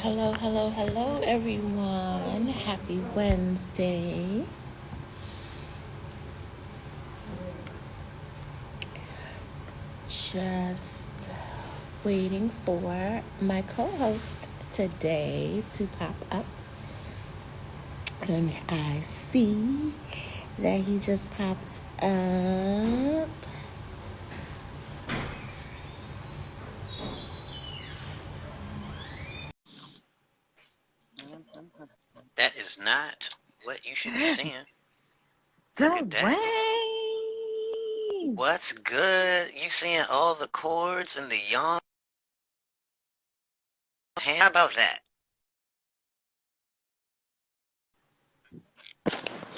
Hello, hello, hello, everyone. Happy Wednesday. Just waiting for my co host today to pop up. And I see that he just popped up. That is not what you should be seeing. Look at that. Dwayne. What's good? You seeing all the chords and the yawn? How about that?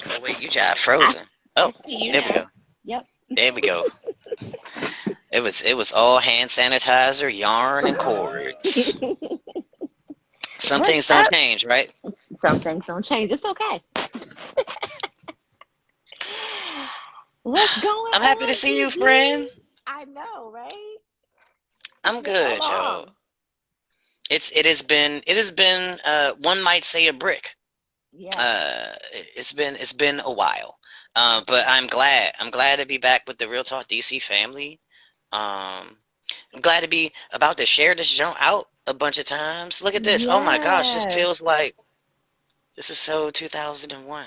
Oh wait, you got I, frozen. I Oh, see you there we now. go. Yep. There we go. It was all hand sanitizer, yarn, and cords. Some things What's don't up? change, right? Some things don't change. It's okay. What's going I'm happy to on, see you, DB? friend. I know, right? It's I'm been so good, yo. long. It has been one might say a brick. Yes. It's been a while. But Yes. I'm glad to be back with the Real Talk DC family. Um, I'm glad to be about to share this jump out a bunch of times. Look at this. Oh my gosh, this Yes. feels like this is so 2001.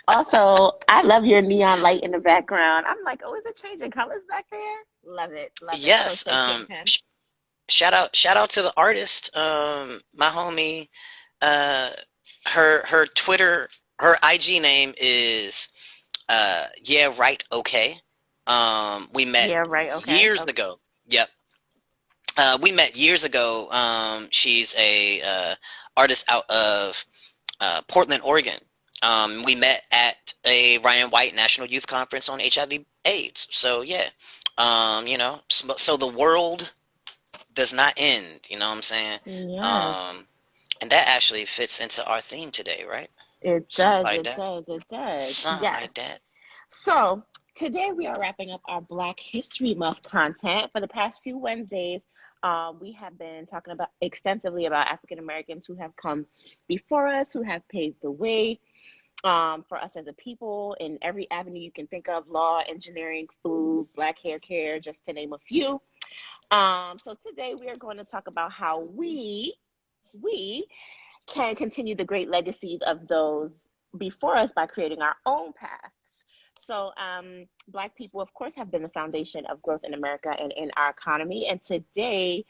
Also, I love your neon light in the background. I'm like, oh, is it changing colors back there? Love it. Love it. So, Yes. so Kingpin. Shout out to the artist. My homie. Uh, her Twitter, her IG name is yeah, right, okay. We met Yeah, right. Okay. years Okay. ago. Yep. We met years ago. She's a artist out of Portland, Oregon. We met at a Ryan White National Youth Conference on HIV/AIDS. So yeah, so the world does not end. You know what I'm saying? Yes. Um, and that actually fits into our theme today, right? It Something does, like it that. does, it does. Something Yes. like that. So today we are wrapping up our Black History Month content. For the past few Wednesdays, we have been talking about extensively about African Americans who have come before us, who have paved the way for us as a people in every avenue you can think of: law, engineering, food, Black hair care, just to name a few. So today we are going to talk about how we can continue the great legacies of those before us by creating our own paths. So, Black people, of course, have been the foundation of growth in America and in our economy. And today,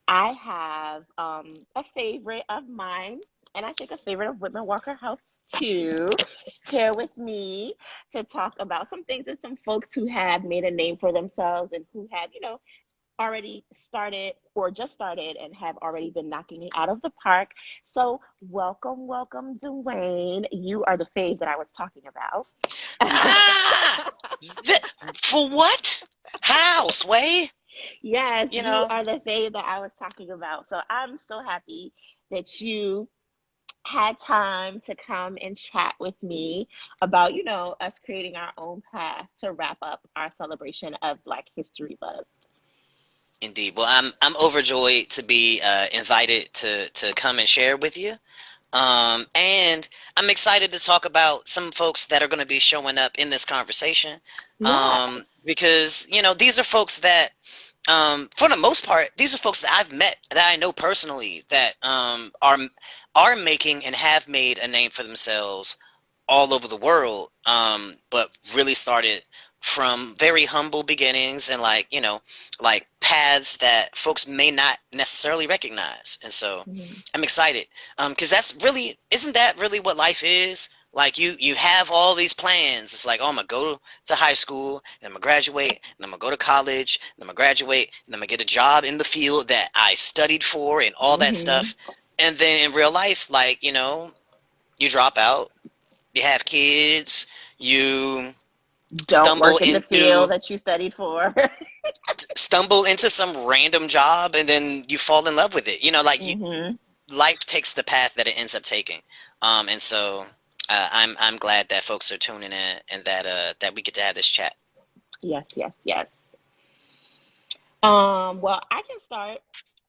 I have a favorite of mine, and I think a favorite of Whitman-Walker House too, here with me to talk about some things and some folks who have made a name for themselves and who have, already started or just started and have already been knocking it out of the park. So, welcome, Dwayne. You are the fave that I was talking about. Ah, for what? How, Sway? Yes, You you know, are the fave that I was talking about. So, I'm so happy that you had time to come and chat with me about, us creating our own path to wrap up our celebration of Black History Month. indeed. Well, I'm overjoyed to be invited to come and share with you. And I'm excited to talk about some folks that are going to be showing up in this conversation. Yeah. Because these are folks that, for the most part, these are folks that I've met that I know personally that are making and have made a name for themselves all over the world, but really started from very humble beginnings and like paths that folks may not necessarily recognize. And so Mhm. I'm excited, because isn't that really what life is? Like you have all these plans. It's like, oh, I'm gonna go to high school, and I'm gonna graduate, and I'm gonna go to college, and I'm gonna graduate, and I'm gonna get a job in the field that I studied for, and all that Mhm. stuff. And then in real life, like, you drop out, you have kids, you Don't stumble work in the field into that you studied for. stumble into some random job, and then you fall in love with it. Hmm. Life takes the path that it ends up taking. And so I'm glad that folks are tuning in and that we get to have this chat. Yes, yes, yes. Well, I can start.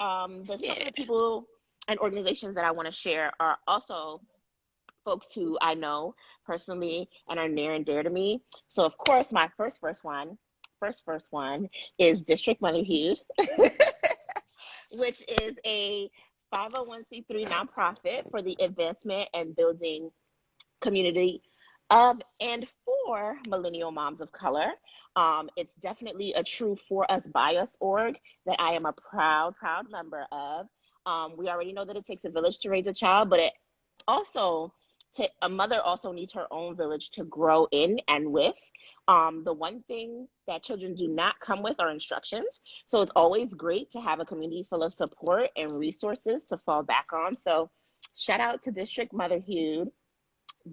Some of Yeah. the people and organizations that I want to share are also folks who I know personally and are near and dear to me. So, of course, my first one is District Motherhood, which is a 501c3 nonprofit for the advancement and building community of and for millennial moms of color. It's definitely a true for us by us org that I am a proud member of. We already know that it takes a village to raise a child, but it also a mother also needs her own village to grow in and with. The one thing that children do not come with are instructions. So it's always great to have a community full of support and resources to fall back on. So shout out to District Motherhood,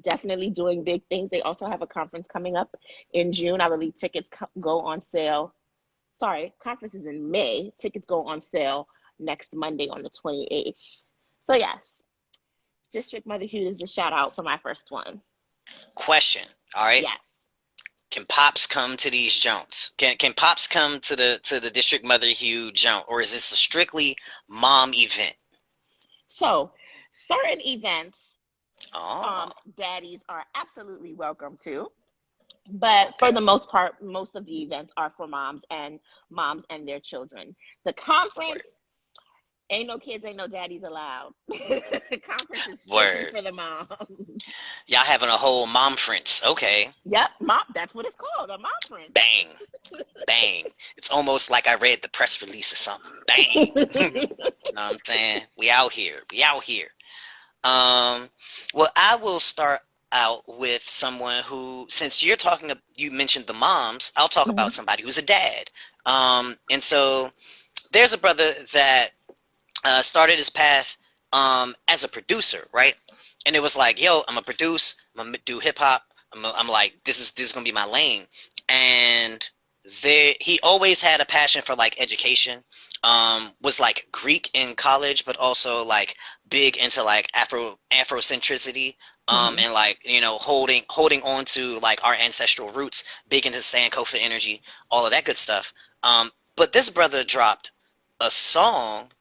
definitely doing big things. They also have a conference coming up in June. I believe tickets go on sale. Sorry, conference is in May. Tickets go on sale next Monday on the 28th. So yes, District Motherhood is the shout out for my first one. Question. All right. Yes. Can pops come to these junks? Can pops come to the District Motherhood junk, or is this a strictly mom event? So certain events, Oh, daddies are absolutely welcome to. But for okay. the most part, most of the events are for moms and their children. The conference, Word. ain't no kids, ain't no daddies allowed. The conference is strictly Word. for the moms. Y'all having a whole mom friends. Okay. Yep, mom. That's what it's called, a mom conference. Bang. Bang. It's almost like I read the press release or something. Bang. Know what I'm saying? We out here. We out here. Um, well, I will start out with someone who, since you mentioned the moms, I'll talk about Mhm. somebody who's a dad. And so there's a brother that started his path as a producer, right? And it was like, yo, I'm gonna produce, I'm gonna do hip hop. I'm like, this is gonna be my lane. And he always had a passion for like education. Was like Greek in college, but also like big into like Afrocentricity. Mhm. And like holding on to like our ancestral roots, big into Sankofa energy, all of that good stuff. But this brother dropped a song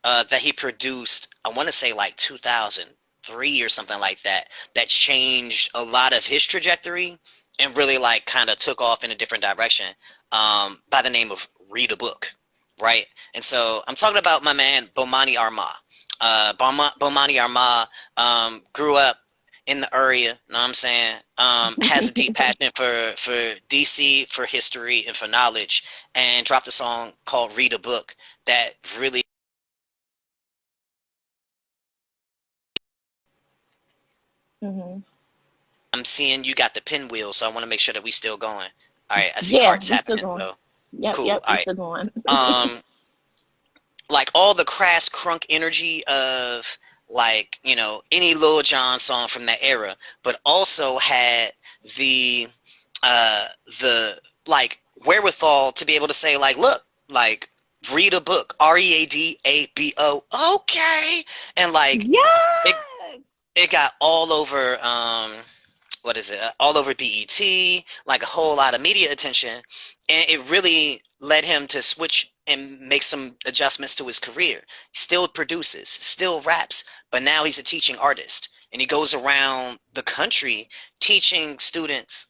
that he produced, I want to say like 2003 or something like that, that changed a lot of his trajectory and really like kind of took off in a different direction, by the name of Read a Book, right? And so I'm talking about my man Bomani Arma. Bomani Arma grew up in the area, know what I'm saying? Has a deep passion for DC, for history, and for knowledge, and dropped a song called Read a Book that really. Mhm. I'm seeing you got the pinwheel, so I want to make sure that we still going. All right, I see Yeah, hearts we still happening, going. so Yep, cool. yep, All we right. still going. Um, like all the crass crunk energy of like any Lil Jon song from that era, but also had the uh the like wherewithal to be able to say like, look, like read a book, READABO, okay, and like it Yes. it got all over what is it? All over BET, like a whole lot of media attention, and it really led him to switch and make some adjustments to his career. He still produces, still raps, but now he's a teaching artist, and he goes around the country teaching students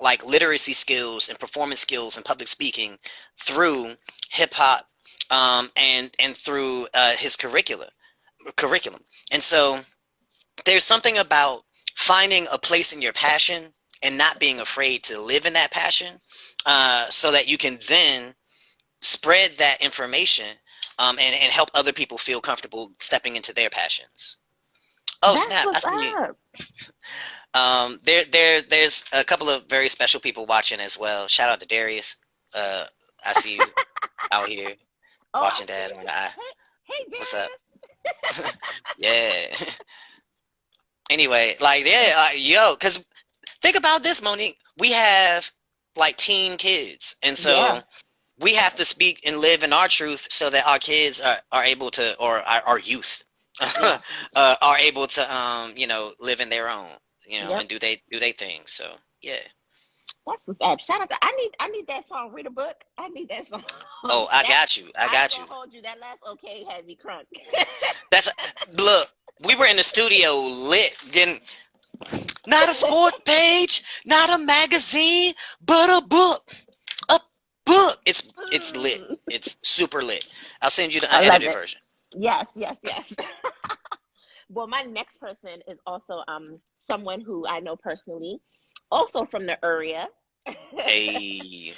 like literacy skills and performance skills and public speaking through hip hop, and through his curriculum. And so there's something about finding a place in your passion and not being afraid to live in that passion, so that you can then spread that information, and help other people feel comfortable stepping into their passions. Oh That's snap! I what's see you. up. There's a couple of very special people watching as well. Shout out to Darius. I see you out here Oh, I watching see Dad you. on the eye. Hey, What's up? Darius. Yeah. Anyway, like yeah, yo, because think about this, Monique. We have like teen kids, and Yeah. so we have to speak and live in our truth so that our kids are able to, or our youth Yeah. are able to live in their own, Yep. and do they thing. So yeah. That's what's up. Shout out to I need that song. Read a book. I need that song. Oh, I That got you. I I ain't got you. gonna hold you. That last okay had me crunk. That's look. We were in the studio lit, getting not a sport page, not a magazine, but a book. A book. It's lit. Mm, It's super lit. I'll send you the I love unedited it. version. Yes, yes, yes. Well, my next person is also someone who I know personally, also from the area. Hey.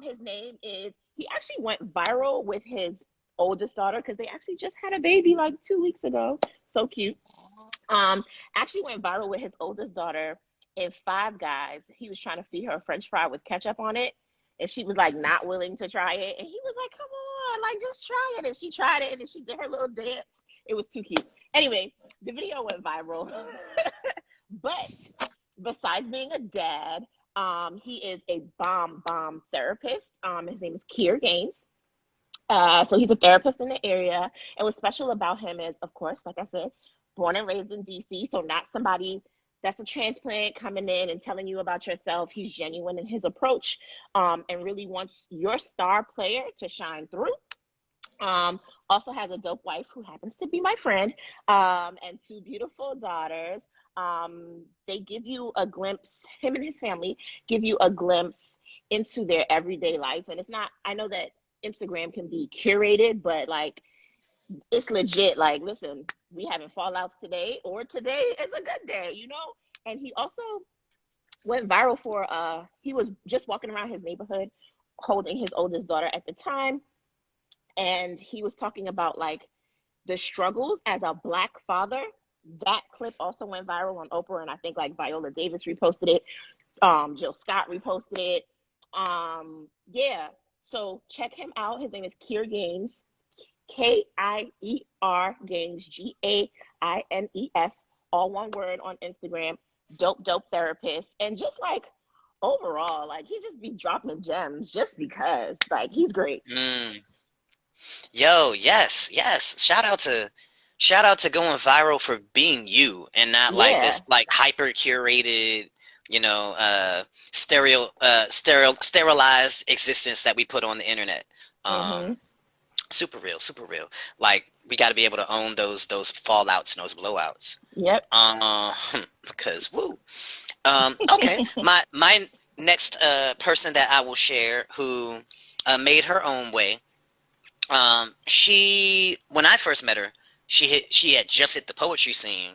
His name is he actually went viral with his oldest daughter because they actually just had a baby like 2 weeks ago. So cute. Um, Actually went viral with his oldest daughter in Five Guys. He was trying to feed her a French fry with ketchup on it, and she was like not willing to try it. And he was like, "Come on, like just try it." And she tried it, and then she did her little dance. It was too cute. Anyway, the video went viral. But besides being a dad, he is a bomb therapist. His name is Kier Gaines. So he's a therapist in the area. And what's special about him is, of course, like I said, born and raised in DC. So not somebody that's a transplant coming in and telling you about yourself. He's genuine in his approach, and really wants your star player to shine through. Also has a dope wife who happens to be my friend, and two beautiful daughters. They give you a glimpse, him and his family give you a glimpse into their everyday life. And it's not, I know that Instagram can be curated, but like it's legit. Like, listen, we having fallouts today, or today is a good day, you know? And he also went viral for he was just walking around his neighborhood holding his oldest daughter at the time, and he was talking about like the struggles as a black father. That clip also went viral on Oprah, and I think like Viola Davis reposted it. Jill Scott reposted it. Yeah. So check him out. His name is Kier Gaines, Kier Gaines, Gaines, all one word on Instagram. Dope therapist, and just like overall, like he just be dropping gems just because, like he's great. Mm. Yo, yes. Shout out to going viral for being you and not like Yeah. this like hyper curated, sterilized existence that we put on the internet. Mm-hmm. Um, super real, super real. Like we got to be able to own those fallouts and those blowouts. Yep. Um, because woo. Okay, my next person that I will share who made her own way. She when I first met her, she had just hit the poetry scene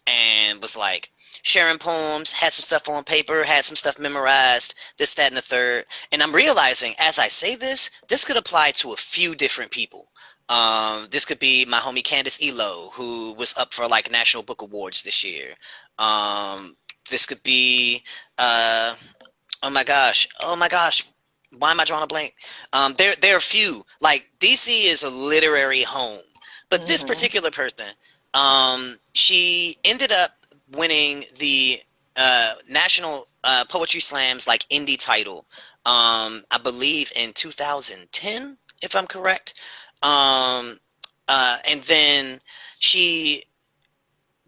and was like sharing poems, had some stuff on paper, had some stuff memorized, this, that, and the third. And I'm realizing as I say this could apply to a few different people. This could be my homie Candace Elo, who was up for like National Book Awards this year. This could be oh my gosh, why am I drawing a blank? There are a few. Like DC is a literary home, but this Mm-hmm. particular person, she ended up winning the National Poetry Slams like indie title. I believe in 2010, if I'm correct. Um, and then she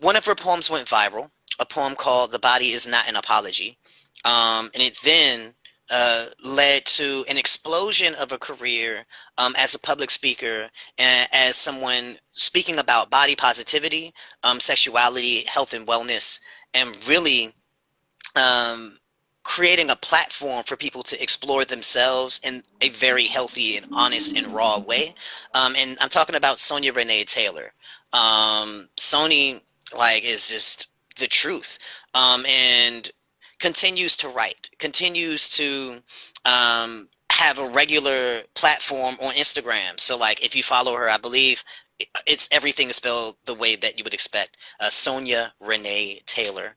one of her poems went viral. A poem called "The Body Is Not an Apology." And it then led to an explosion of a career as a public speaker and as someone speaking about body positivity, sexuality, health, and wellness, and really um, creating a platform for people to explore themselves in a very healthy and honest and raw way. And I'm talking about Sonia Renee Taylor. Sony like is just the truth, and continues to write, continues to have a regular platform on Instagram. So like if you follow her, I believe it's everything is spelled the way that you would expect. Sonia Renee Taylor,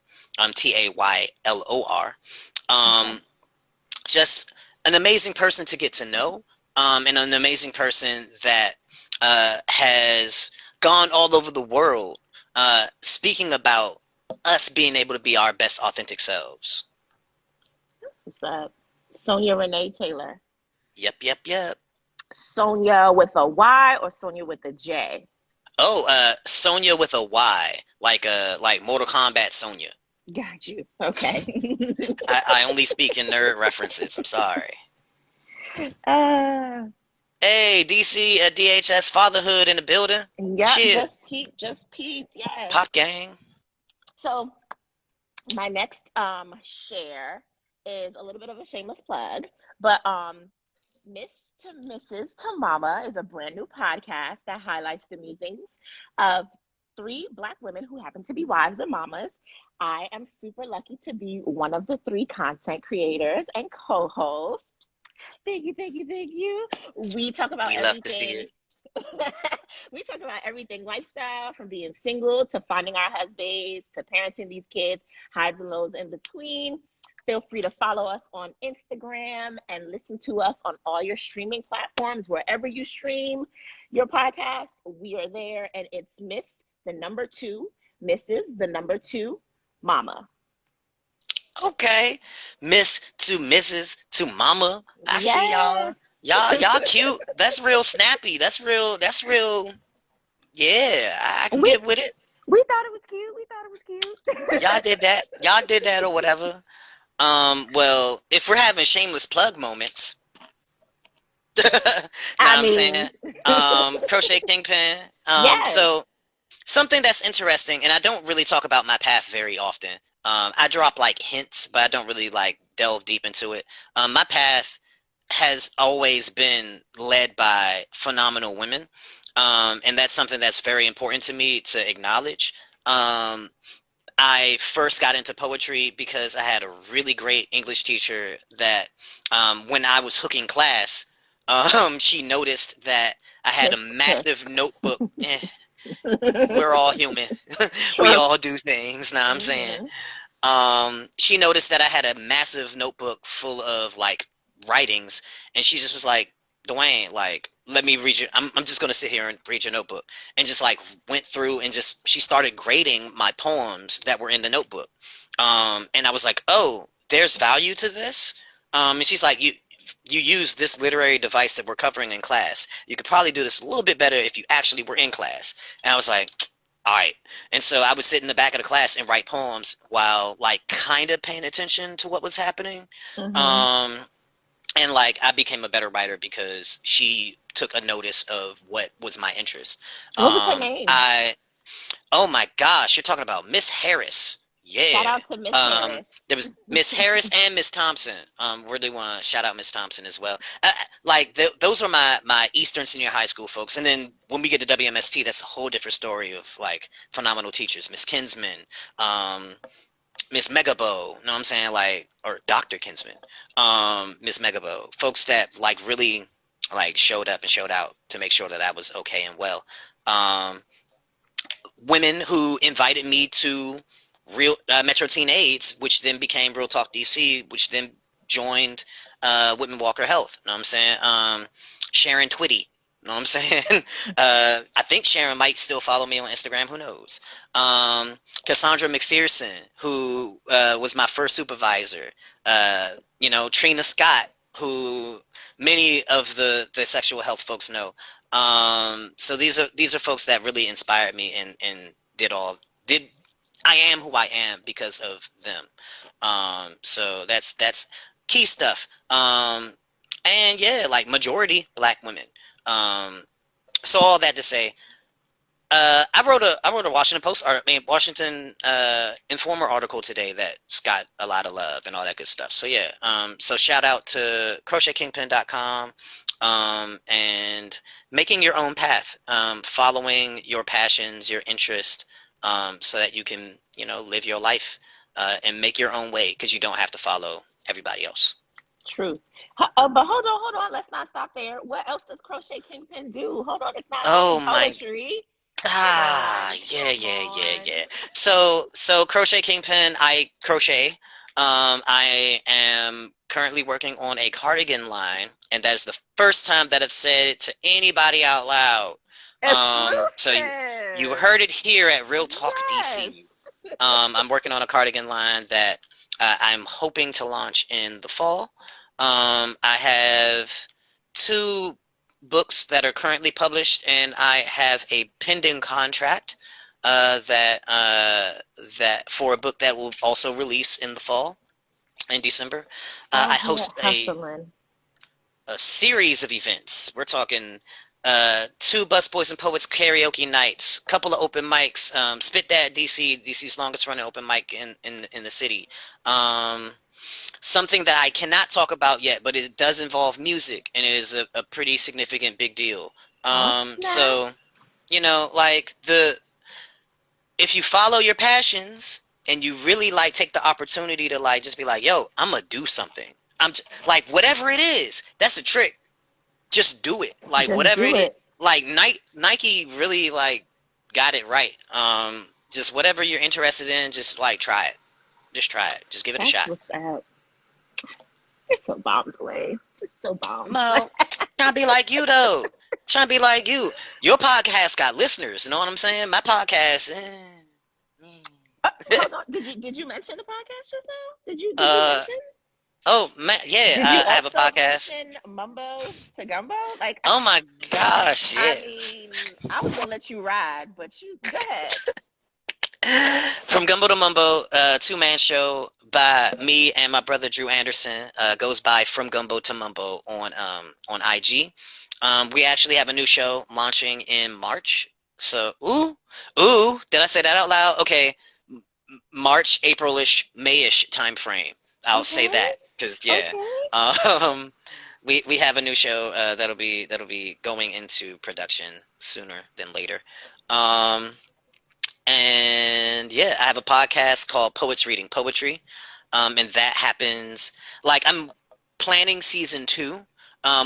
Taylor. Okay. Um, just an amazing person to get to know, and an amazing person that has gone all over the world speaking about us being able to be our best authentic selves. What's up? Sonia Renee Taylor. Yep. Sonia with a Y or Sonia with a J? Oh, Sonya with a Y, like Mortal Kombat Sonya. Got you. Okay. I only speak in nerd references. I'm sorry. uh, Hey, DC at DHS Fatherhood in the building. yep, Cheer. just peep, yes. Pop gang. So my next share is a little bit of a shameless plug, but Miss to Mrs. to Mama is a brand new podcast that highlights the musings of three Black women who happen to be wives and mamas. I am super lucky to be one of the three content creators and co-hosts. Thank you, thank you, thank you. We talk about We love to see everything. it. We talk about everything lifestyle, from being single to finding our husbands to parenting these kids, highs and lows in between. Feel free to follow us on Instagram and listen to us on all your streaming platforms. Wherever you stream your podcast, we are there. And it's Miss the number two, Mrs. the number two, Mama. Okay. Miss to Mrs. to Mama. I see Yes. y'all. Y'all cute. That's real snappy. That's real. Yeah, I can we get with it. we thought it was cute. We thought it was Y'all cute. did that. Y'all did that or whatever. Well, if we're having shameless plug moments, I now I'm saying, mean, Crochet Kingpin. yes. So something that's interesting, and I don't really talk about my path very often. I drop like hints, but I don't really like delve deep into it. My path has always been led by phenomenal women, and that's something that's very important to me to acknowledge. Um, I first got into poetry because I had a really great English teacher that, when I was hooking class, she noticed that I had a massive notebook. We're all human. We True. all do things. Now I'm saying. Hmm. She noticed that I had a massive notebook full of like writings, and she just was like, Dwayne, like, let me read your. I'm just gonna sit here and read your notebook, and just like went through and just she started grading my poems that were in the notebook, and I was like, oh, there's value to this, and she's like, you use this literary device that we're covering in class. You could probably do this a little bit better if you actually were in class, and I was like, all right. And so I would sit in the back of the class and write poems while like kind of paying attention to what was happening. Hmm. Um, and like I became a better writer because she took a notice of what was my interest. What was her name? I Oh my gosh, you're talking about Miss Harris. Shout Yeah. out to Miss Harris. There was Miss Harris and Miss Thompson. Really want to shout out Miss Thompson as well. Like those are my Eastern Senior High School folks. And then when we get to WMST, that's a whole different story of like phenomenal teachers. Miss Kinsman, um, Miss Megabo. You know what I'm saying? Like, or Dr. Kinsman, Miss Megabo. Folks that like really like showed up and showed out to make sure that I was okay and well. Um, Women who invited me to Real Metro Teen AIDS, which then became Real Talk DC, which then joined Whitman-Walker Health. You know what I'm saying? Sharon Twitty. You know what I'm saying? I think Sharon might still follow me on Instagram. Who knows? Cassandra McPherson, who was my first supervisor. Trina Scott, who many of the sexual health folks know. So these are folks that really inspired me and did I am who I am because of them. So that's key stuff. And yeah, like majority Black women. Um, so all that to say, I wrote a Washington Post, Washington Informer article today that's got a lot of love and all that good stuff. So yeah, so shout out to crochetkingpin.com, and making your own path, following your passions, your interest, so that you can live your life and make your own way because you don't have to follow everybody else. Truth. But hold on. Let's not stop there. What else does Crochet Kingpin do? Hold on. It's not only Oh my poetry. Come Ah, on. yeah, Come yeah, yeah, on. yeah. So Crochet Kingpin, I crochet. I am currently working on a cardigan line, and that is the first time that I've said it to anybody out loud. So you Exclusive. heard it here at Real Talk Yes. DC. I'm working on a cardigan line that I'm hoping to launch in the fall. I have two books that are currently published, and I have a pending contract that for a book that will also release in the fall, in December. I Out here host hustling. a series of events. We're talking 2 Busboys and Poets karaoke nights, couple of open mics, Spit That DC's longest running open mic in the city. Um, Something that I cannot talk about yet, but it does involve music, and it is a pretty significant big deal. Oh, snap. So, like if you follow your passions and you really like take the opportunity to like just be like, yo, I'm gonna do something. Like whatever it is, that's a trick. Just do it. Like Just whatever do it is. it. Like Nike really like got it right. Just whatever you're interested in, just like try it. Just try it. Just give it a That's shot. what's up. You're so bombed away. Just so bombed. Mo, trying to be like you though. Trying to be like you. Your podcast got listeners. You know what I'm saying? My podcast. Hold on. Did you mention the podcast just now? Did you uh. mention? Oh man, yeah. Did you I have a also podcast. mention Mumbo to Gumbo? Like, Oh my gosh, I yes. mean, I was gonna let you ride, but you go ahead. From Gumbo to Mumbo, 2-man show by me and my brother Drew Anderson. Goes by From Gumbo to Mumbo on IG. We actually have a new show launching in March. So did I say that out loud? Okay, March, April-ish, May-ish time frame. I'll say Okay. that because yeah. Okay. Um, we have a new show that'll be going into production sooner than later. Um, and yeah, I have a podcast called Poets Reading Poetry. And that happens like I'm planning season 2.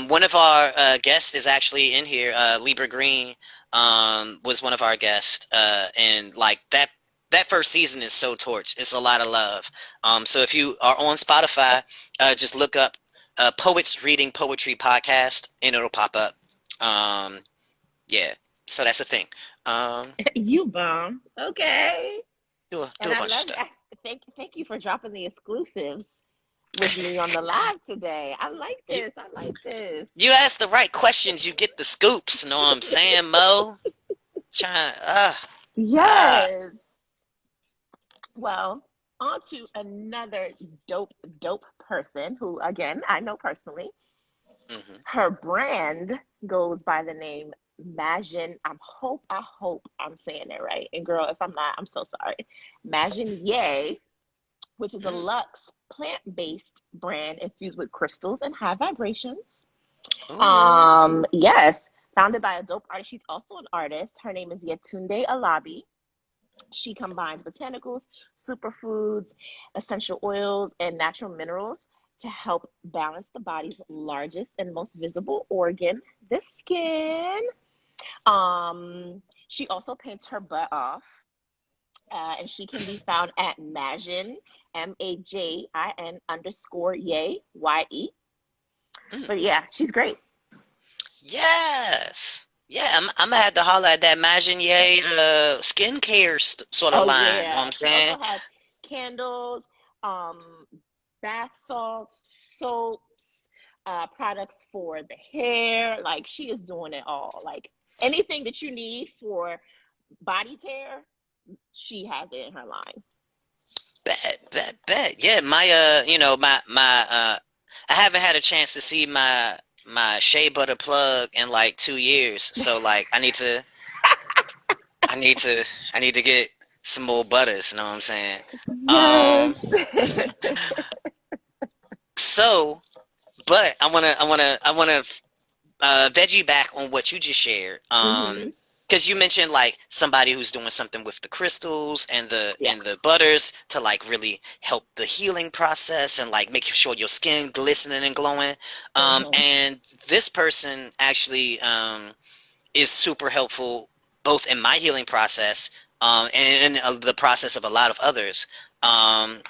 One of our guests is actually in here. Libra Green was one of our guests, and like that first season is so torch. It's a lot of love. So if you are on Spotify, just look up Poets Reading Poetry Podcast, and it'll pop up. Um, yeah, so that's a thing. Um, You bomb. Okay. do And a I bunch of love stuff. that. Thank you for dropping the exclusives with me on the live today. I like You, this. I like this. you ask the right questions, you get the scoops. Know what I'm saying, Mo? Trying, uh. Yes. Well, on to another dope person who, again, I know personally. Mhm. Her brand goes by the name Majin. I hope I'm saying it right. And girl, if I'm not, I'm so sorry. Majin Yay, which is a Mm. luxe plant-based brand infused with crystals and high vibrations. Ooh. Yes, founded by a dope artist. She's also an artist. Her name is Yetunde Alabi. She combines botanicals, superfoods, essential oils, and natural minerals to help balance the body's largest and most visible organ, the skin. She also paints her butt off, and she can be found at Majin, Majin underscore Yay, Ye. Mm. But yeah, she's great. Yes. Yeah, I'm gonna have to holler at that Majin Ye skincare sort of Oh line. Know what I'm yeah, she saying? also has candles, um, bath salts, soaps, products for the hair. Like she is doing it all. Like anything that you need for body care, she has it in her line. Bet. Yeah, my I haven't had a chance to see my shea butter plug in like 2 years. So like I need to I need to get some more butters, you know what I'm saying? Yes. Um so but I wanna veggie back on what you just shared. Hmm. Because you mentioned like somebody who's doing something with the crystals Yeah. and the butters to like really help the healing process and like making sure your skin glistening and glowing. Hmm. And this person actually is super helpful both in my healing process and in the process of a lot of others. Um,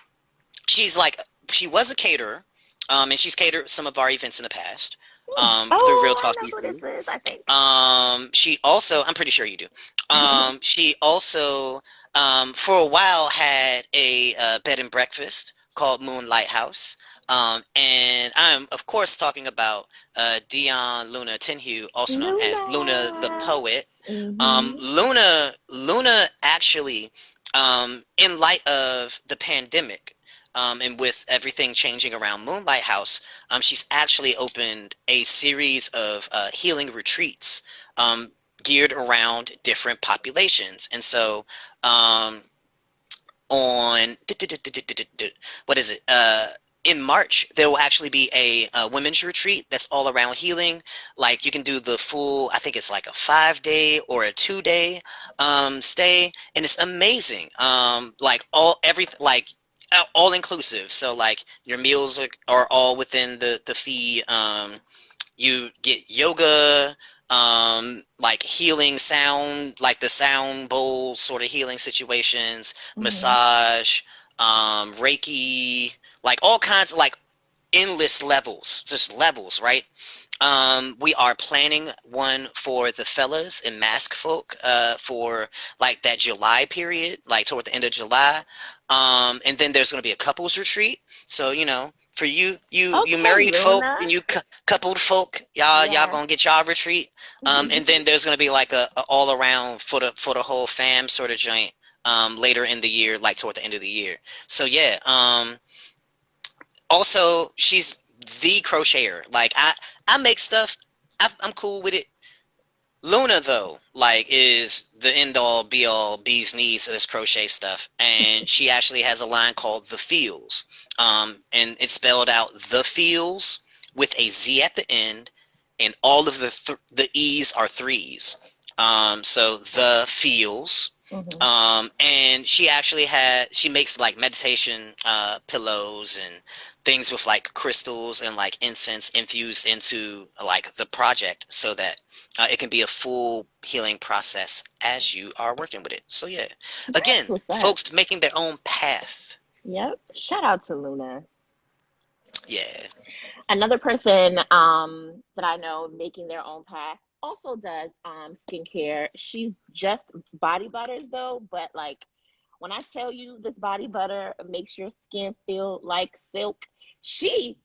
she's like she was a caterer, and she's catered some of our events in the past through Real Oh, I Talk know who this DC. is, I think. She also, I'm pretty sure you do. She also, for a while, had a bed and breakfast called Moonlight House. And I'm of course talking about Dion Luna Tenhue, also known as Luna the Luna. Poet. Mm-hmm. Luna actually, in light of the pandemic, and with everything changing around Moonlight House, she's actually opened a series of healing retreats, um, geared around different populations. And so, um, on what is it? In March, there will actually be a women's retreat that's all around healing. Like you can do the full, I think it's like a 5 day or a 2 day stay, and it's amazing. Like all inclusive. So like your meals are all within the fee. You get yoga, like healing sound, like the sound bowl sort of healing situations, Mm-hmm. massage, Reiki, like all kinds of like endless levels, just levels, right? We are planning one for the fellas and mask folk, for like that July period, like toward the end of July. And then there's going to be a couples retreat. So, for you Okay, married folk Luna. and you coupled folk, y'all Yes. gonna get y'all retreat. And then there's going to be like a all around for the whole fam sort of joint, later in the year, like toward the end of the year. So yeah, also she's the crocheter. Like I make stuff. I'm cool with it. Luna though, like, is the end all be all bee's knees of this crochet stuff, and she actually has a line called The Feels, and it's spelled out The Feels with a Z at the end, and all of the E's are threes. So The Feels. Mm-hmm. And she makes like meditation pillows and things with like crystals and like incense infused into like the project, so that it can be a full healing process as you are working with it. So yeah, That's again, what's up. folks making their own path. Yep. Shout out to Luna. Yeah. Another person that I know making their own path also does skincare. She's just body butters though, but like when I tell you this body butter makes your skin feel like silk, she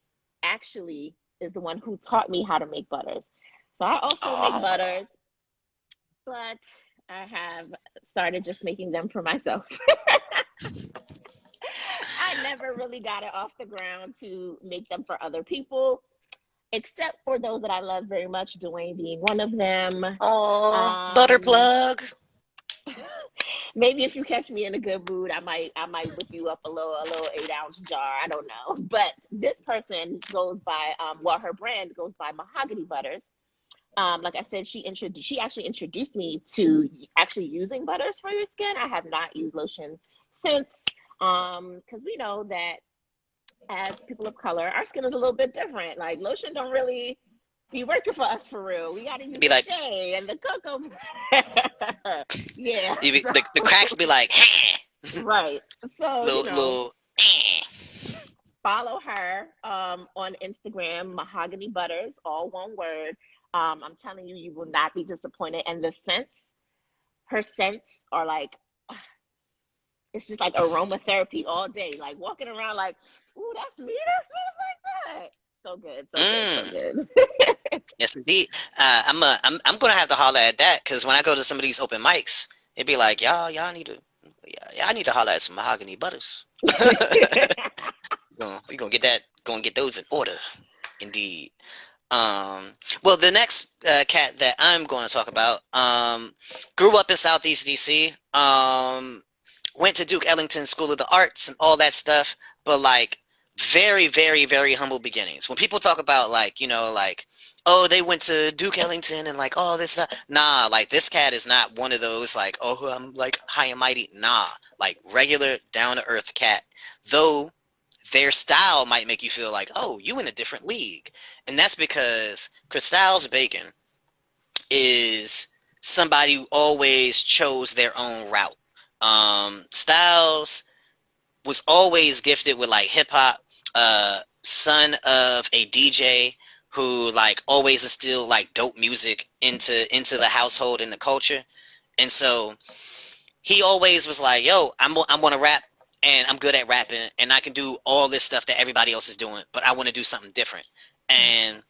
actually is the one who taught me how to make butters. So I also make Oh, butters, but I have started just making them for myself. I never really got it off the ground to make them for other people, except for those that I love very much, Dwayne being one of them. oh, butter Um, plug. maybe if you catch me in a good mood, I might whip you up a little 8 ounce jar. I don't know. But this person goes by well, her brand goes by Mahogany Butters. Like I said, she actually introduced me to actually using butters for your skin. I have not used lotion since, because we know that as people of color, our skin is a little bit different. Like lotion don't really be working for us for real. We got to It'd use be the like shea and the cocoa. Yeah. So the cracks be like, right. So little, follow her on Instagram, Mahogany Butters, all one word. I'm telling you, you will not be disappointed. And the scents, her scents are like, it's just like aromatherapy all day. Like walking around like, ooh, that's me. That smells like that. So good, so good, so mm. good. Yes, indeed. I'm gonna have to holler at that, because when I go to some of these open mics, it'd be like, y'all need to, y'all need to holler at some mahogany butters. We gonna get that, gonna get those in order, indeed. Well, the next cat that I'm going to talk about, grew up in Southeast DC. Went to Duke Ellington School of the Arts and all that stuff, but like very, very, very humble beginnings. When people talk about like, like, oh, they went to Duke Ellington and like all this stuff. Nah, like this cat is not one of those like, oh, I'm like high and mighty. Nah, like regular down to earth cat. Though their style might make you feel like, oh, you in a different league. And that's because Styles Bacon is somebody who always chose their own route. Styles was always gifted with like hip hop, son of a DJ who like always instilled like dope music into the household and the culture. And so he always was like, yo, I'm gonna rap and I'm good at rapping, and I can do all this stuff that everybody else is doing, but I want to do something different. And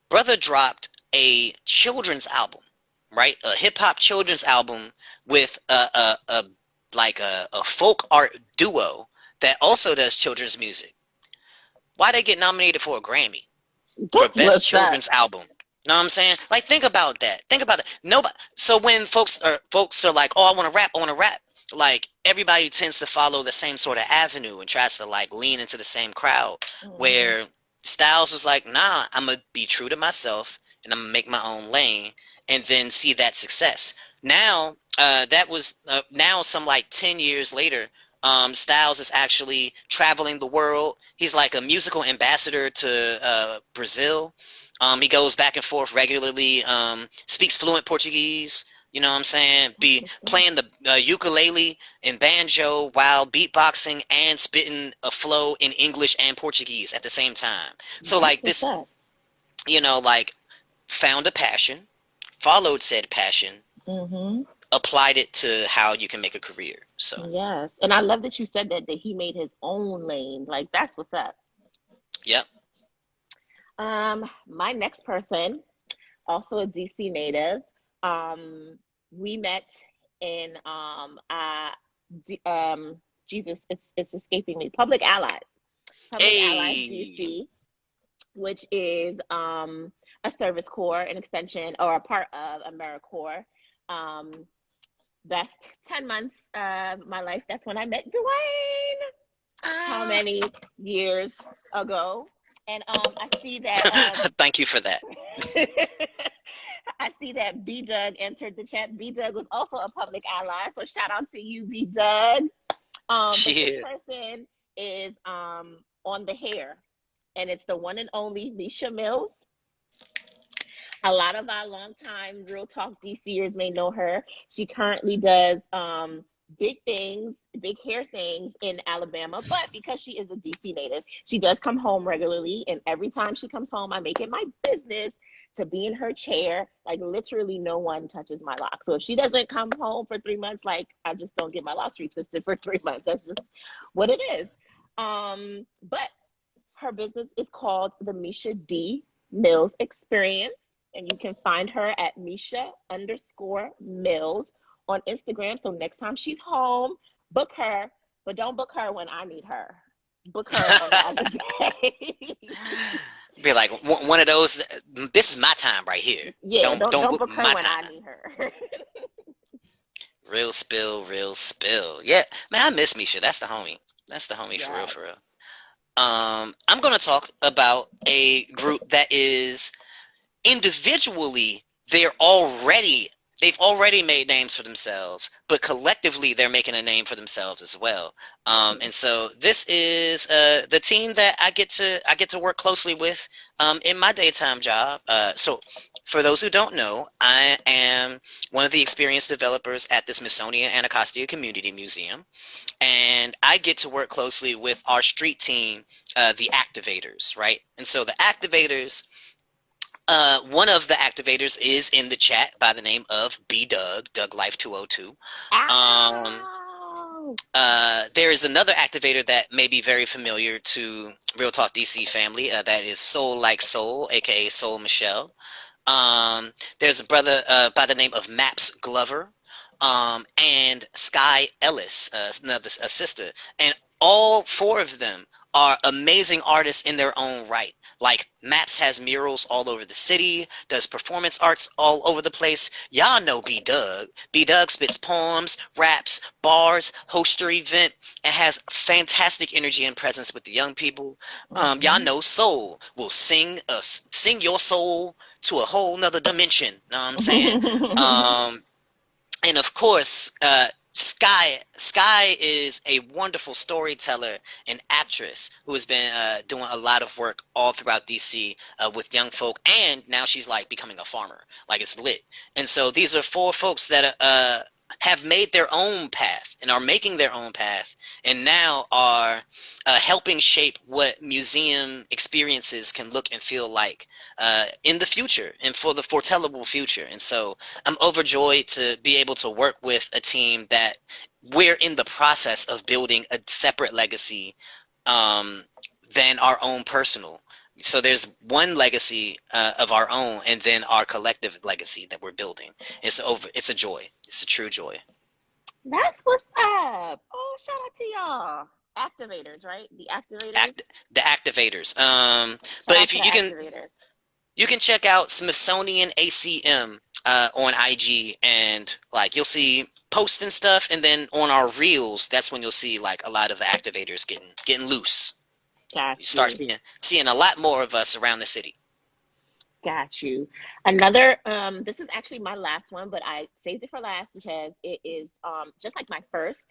brother dropped a children's album, right? A hip hop children's album with a folk art duo that also does children's music. Why they get nominated for a Grammy for That's best what's up. children's album? Know what I'm saying? Like, think about that. Think about that. Nobody. So when folks are like, "Oh, I want to rap. I want to rap," like everybody tends to follow the same sort of avenue and tries to like lean into the same crowd. Where Styles was like, "Nah, I'm gonna be true to myself and I'm gonna make my own lane and then see that success." Now, now some like 10 years later. Styles is actually traveling the world. He's like a musical ambassador to Brazil. He goes back and forth regularly, speaks fluent Portuguese, you know what I'm saying? Be playing the ukulele and banjo while beatboxing and spitting a flow in English and Portuguese at the same time. So like this, like found a passion, followed said passion, applied it to how you can make a career. So Yes. And I love that you said that he made his own lane. Like, that's what's up. yep. My next person, also a DC native. We met in Jesus, it's escaping me. Public Allies. Public Allies Hey, DC, which is a service corps, an extension or a part of AmeriCorps. Best 10 months of my life. That's when I met Dwayne. How many years ago? And I see that thank you for that. I see that B Doug entered the chat. B Doug was also a public ally, so shout out to you, B Doug. But this person is on the hair, and it's the one and only Misha Mills. A lot of our longtime Real Talk DCers may know her. She currently does big things, big hair things in Alabama, but because she is a DC native, she does come home regularly. And every time she comes home, I make it my business to be in her chair. Like, literally no one touches my locks. So if she doesn't come home for 3 months, like, I just don't get my locks retwisted for 3 months. That's just what it is. But her business is called the Misha D Mills Experience. And you can find her at Misha_Mills on Instagram. So next time she's home, book her, but don't book her when I need her. Book her on the other day. Be like one of those. This is my time right here. Yeah, don't book book her my when time. I need her. Real spill, real spill. Yeah, man, I miss Misha. That's the homie. That's the homie for real, for real. I'm gonna talk about a group that is individually they've already made names for themselves, but collectively they're making a name for themselves as well. And so this is the team that I get to work closely with in my daytime job. So for those who don't know, I am one of the experienced developers at the Smithsonian Anacostia Community Museum, and I get to work closely with our street team, the Activators, right? And so the Activators. One of the activators is in the chat by the name of B Doug, Doug Life 202. There is another activator that may be very familiar to Real Talk DC family. That is Soul Like Soul, aka Soul Michelle. There's a brother by the name of Maps Glover, and Sky Ellis, a sister, and all four of them are amazing artists in their own right. Like, Maps has murals all over the city, does performance arts all over the place. Y'all know B Doug. B Doug spits poems, raps, bars, hosts your event, and has fantastic energy and presence with the young people. Y'all know Soul will sing your soul to a whole nother dimension. Know what I'm saying? And of course, Sky is a wonderful storyteller and actress who has been doing a lot of work all throughout DC with young folk, and now she's like becoming a farmer. Like, it's lit. And so these are four folks that have made their own path and are making their own path, and now are helping shape what museum experiences can look and feel like in the future and for the foretellable future. And so I'm overjoyed to be able to work with a team that we're in the process of building a separate legacy than our own personal. So there's one legacy of our own, and then our collective legacy that we're building. It's a joy. It's a true joy. That's what's up. Oh, shout out to y'all. Activators, right? The activators. The activators. Shout But out if to the you can activators. you can check out Smithsonian ACM on IG, and like you'll see posts and stuff, and then on our reels, that's when you'll see like a lot of the activators getting loose. Got You start you. seeing a lot more of us around the city. Got you. Another, this is actually my last one, but I saved it for last because it is just like my first,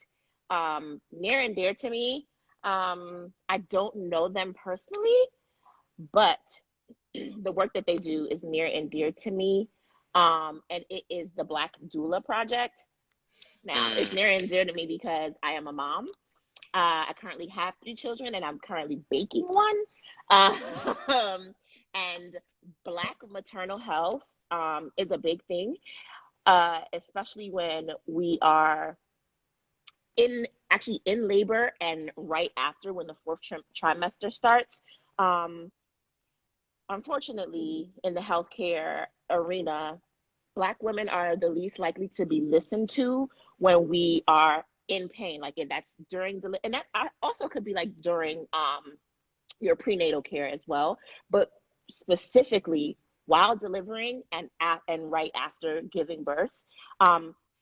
near and dear to me. I don't know them personally, but the work that they do is near and dear to me. And it is the Black Doula Project. Now, it's near and dear to me because I am a mom. I currently have 3 children, and I'm currently baking one. And Black maternal health is a big thing, especially when we are actually in labor and right after when the 4th trimester starts. Unfortunately, in the healthcare arena, Black women are the least likely to be listened to when we are in pain. Like, and that's during and that also could be like during your prenatal care as well, but specifically while delivering and right after giving birth.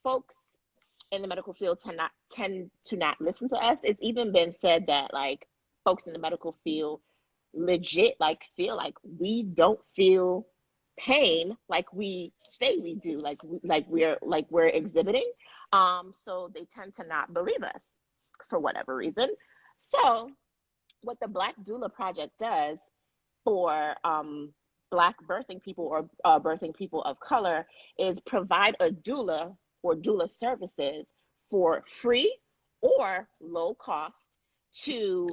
Folks in the medical field tend to not listen to us. It's even been said that like folks in the medical field legit like feel like we don't feel pain like we say we do, like we're exhibiting. So they tend to not believe us for whatever reason. So what the Black Doula Project does for Black birthing people or birthing people of color is provide a doula or doula services for free or low cost to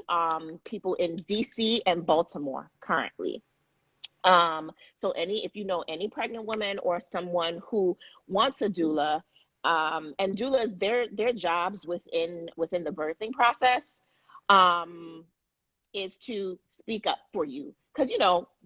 people in DC and Baltimore currently. So if you know any pregnant woman or someone who wants a doula, and doulas, their jobs within the birthing process, is to speak up for you. Because,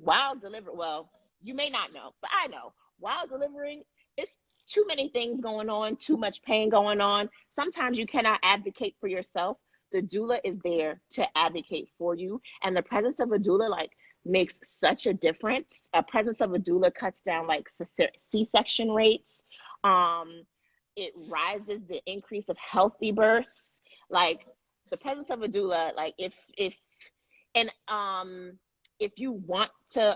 while delivering, well, you may not know, but I know, while delivering, it's too many things going on, too much pain going on. Sometimes you cannot advocate for yourself. The doula is there to advocate for you. And the presence of a doula, like, makes such a difference. A presence of a doula cuts down, like, C-section rates. It rises the increase of healthy births. Like, the presence of a doula, like, and if you want to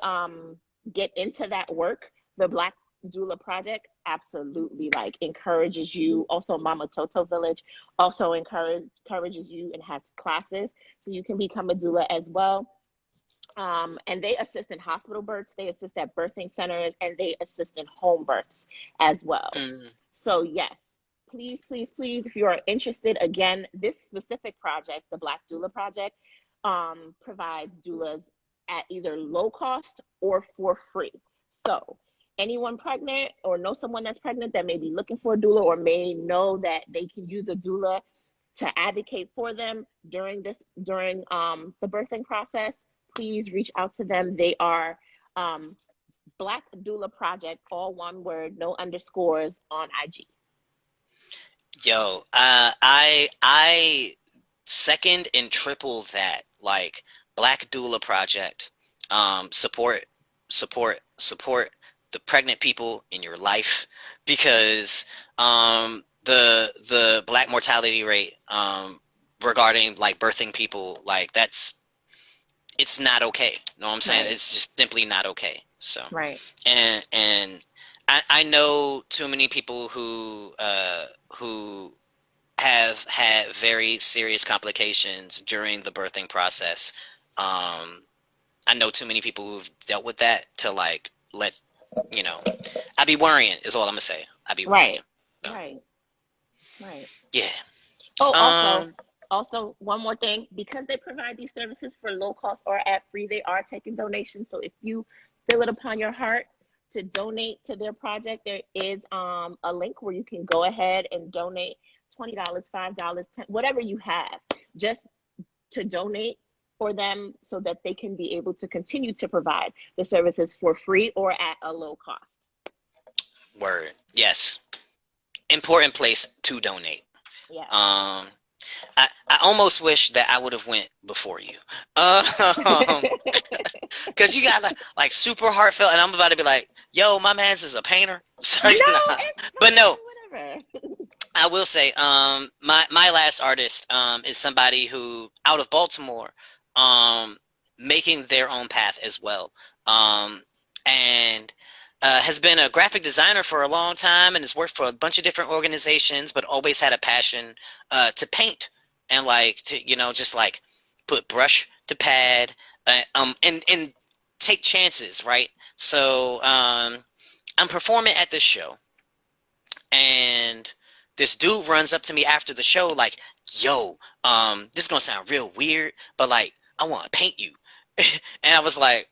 get into that work, the Black Doula Project absolutely like encourages you. Also, Mama Toto Village also encourages you and has classes so you can become a doula as well. And they assist in hospital births, they assist at birthing centers, and they assist in home births as well. So yes, please, please, please, if you are interested, again, this specific project, the Black Doula Project, provides doulas at either low cost or for free. So anyone pregnant or know someone that's pregnant that may be looking for a doula or may know that they can use a doula to advocate for them during the birthing process, please reach out to them. They are Black Doula Project, all one word, no underscores, on IG. Yo, I second and triple that. Like, Black Doula Project, support the pregnant people in your life, because the Black mortality rate regarding like birthing people, like it's not okay. You know what I'm saying? Right. It's just simply not okay. So Right. And I know too many people who have had very serious complications during the birthing process. I know too many people who've dealt with that to like let I be worrying is all I'm gonna say. I be worrying. Right. Right. Yeah. Oh, also one more thing, because they provide these services for low cost or at free, they are taking donations. So if you feel it upon your heart to donate to their project, there is a link where you can go ahead and donate $20, $5, 10, whatever you have, just to donate for them so that they can be able to continue to provide the services for free or at a low cost. Word. Yes. Important place to donate. Yeah. I almost wish that I would have went before you. Because you got like super heartfelt, and I'm about to be like, yo, my man's is a painter. So, No, it's but no, whatever. I will say, my last artist is somebody who out of Baltimore, making their own path as well, and has been a graphic designer for a long time and has worked for a bunch of different organizations, but always had a passion to paint and like to just like put brush to pad, and take chances, right? So I'm performing at this show, and this dude runs up to me after the show like, yo, this is gonna sound real weird, but like, I want to paint you. And I was like,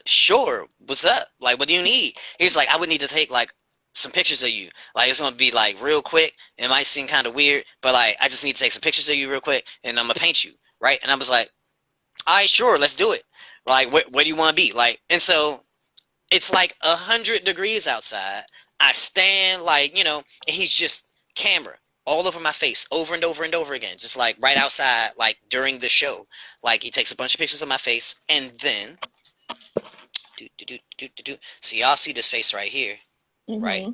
sure, what's up? Like, what do you need? He's like, I would need to take like some pictures of you. Like, it's gonna be like real quick. It might seem kind of weird, but like, I just need to take some pictures of you real quick, and I'm gonna paint you, right? And I was like, all right, sure, let's do it. Like, where do you want to be? Like, and so it's like 100 degrees outside. I stand like, and he's just camera all over my face over and over and over again, just like right outside, like during the show. Like, he takes a bunch of pictures of my face, and then so y'all see this face right here, right?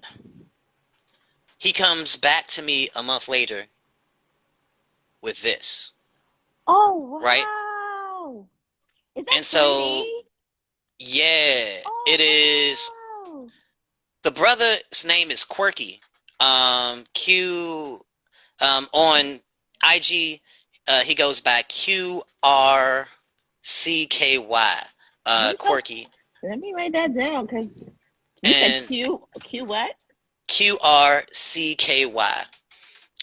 He comes back to me a month later with this. Oh, wow. Right? Is that and so, yeah, it is. The brother's name is Quirky. On IG, he goes by QRCKY. Quirky. Let me write that down, because you said Q what? QRCKY.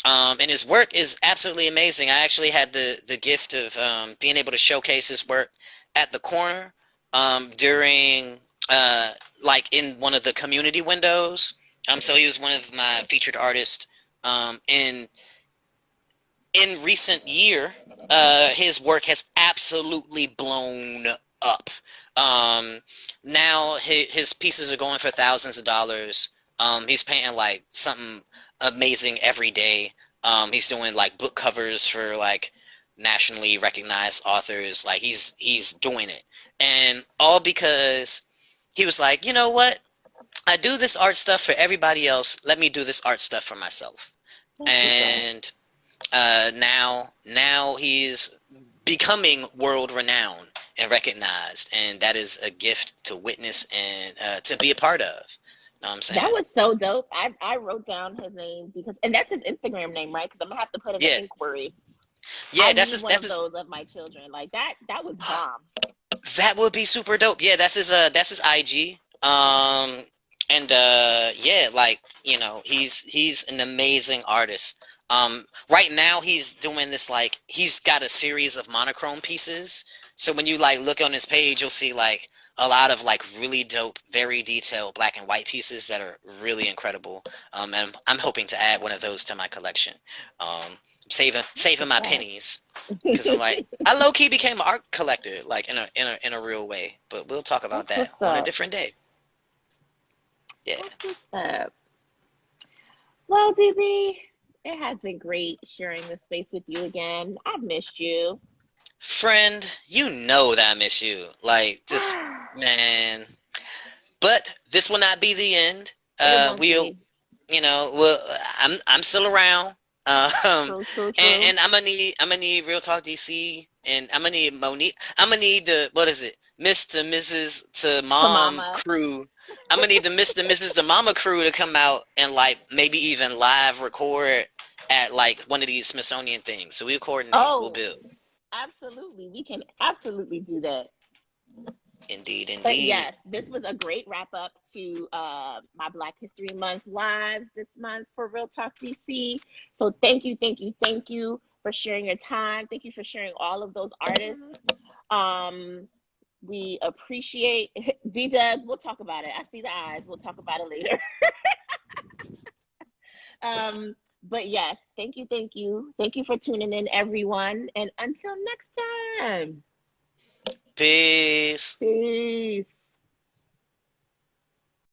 And his work is absolutely amazing. I actually had the gift of being able to showcase his work at the corner during like in one of the community windows. So he was one of my featured artists in recent year. His work has absolutely blown up. Now his pieces are going for thousands of dollars. He's painting like something amazing every day. He's doing like book covers for like nationally recognized authors. Like, he's doing it, and all because he was like, you know what? I do this art stuff for everybody else. Let me do this art stuff for myself. And now he's becoming world renowned and recognized, and that is a gift to witness and to be a part of. Know what I'm saying? That was so dope. I wrote down his name and that's his Instagram name, right? Because I'm gonna have to put in an inquiry. Yeah, that's one of those of my children. Like, that was bomb. That would be super dope. Yeah, that's his IG. And yeah, like, he's an amazing artist. Right now he's doing this, like, he's got a series of monochrome pieces. So when you like look on his page, you'll see like a lot of like really dope, very detailed black and white pieces that are really incredible. And I'm hoping to add one of those to my collection. Saving my pennies, because I'm like, I low key became an art collector, like in a real way. But we'll talk about that on a different day. Yeah. Well, DB, it has been great sharing this space with you again. I've missed you. Friend, you know that I miss you. Like, just, man. But this will not be the end. I'm still around. True. And I'm gonna need Real Talk DC, and I'm gonna need Monique. I'm gonna need the, what is it, Mr. Mrs. to Mom crew. I'm gonna need the Mr. Mrs. to Mama crew to come out and like maybe even live record at like one of these Smithsonian things. So we'll coordinate. We'll build. Absolutely, we can absolutely do that. Indeed. But yes, this was a great wrap up to my Black History Month lives this month for Real Talk DC. So thank you for sharing your time. Thank you for sharing all of those artists. We appreciate B-Dub. We'll talk about it. I see the eyes. We'll talk about it later. But yes, thank you, thank you. Thank you for tuning in, everyone. And until next time, Peace. peace.